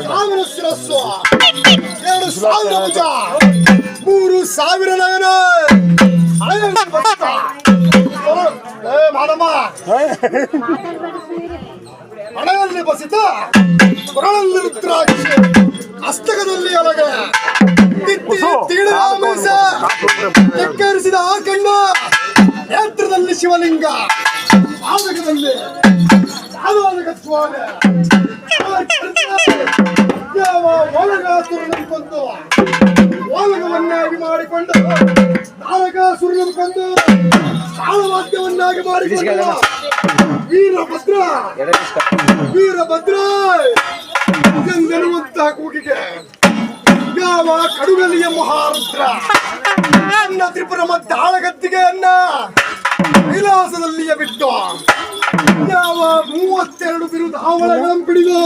ಸಾವಿರ ಶಿರಸ್ಸು 2,000 ಭುಜ 3,000 ನಯನ ಮಾಡಮ್ಮ ಹಣೆಯಲ್ಲಿ ಬಸಿತ ಕೊರಳಲ್ಲಿ ರುದ್ರಾಕ್ಷಿ ಹಸ್ತಕದಲ್ಲಿ ಅಲಗೆ ಎಕ್ಕರಿಸಿದ ಆ ಕಣ್ಣು ನೇತ್ರದಲ್ಲಿ ಶಿವಲಿಂಗ ಆದಕದಲ್ಲಿ ಓಲಗಾಸುರನನ್ನು ಕೊಂದು ಓಲಗವನ್ನಾಗಿ ಮಾಡಿಕೊಂಡು ನಾರಕಾಸುರನನ್ನು ಕೊಂದು ತಾಳವಾದ್ಯವನ್ನಾಗಿ ಮಾಡಿಕೊಂಡು ವೀರಭದ್ರ ಎಂದೆನ್ನುವಂತಹ ಕೂಗಿಗೆ ಯಾವ ಕಡುಗಲಿಯ ಮಹಾರುದ್ರ ಅನ್ನ ತ್ರಿಪುರ ಮತ್ತು ಆಳಗತ್ತಿಗೆ ಅನ್ನ ವಿಲಾಸದಲ್ಲಿಯೇ ಬಿಟ್ಟು ಯಾವ 32 ಬಿರುದಾವಳಗಳನ್ನು ಬಿಡಿದು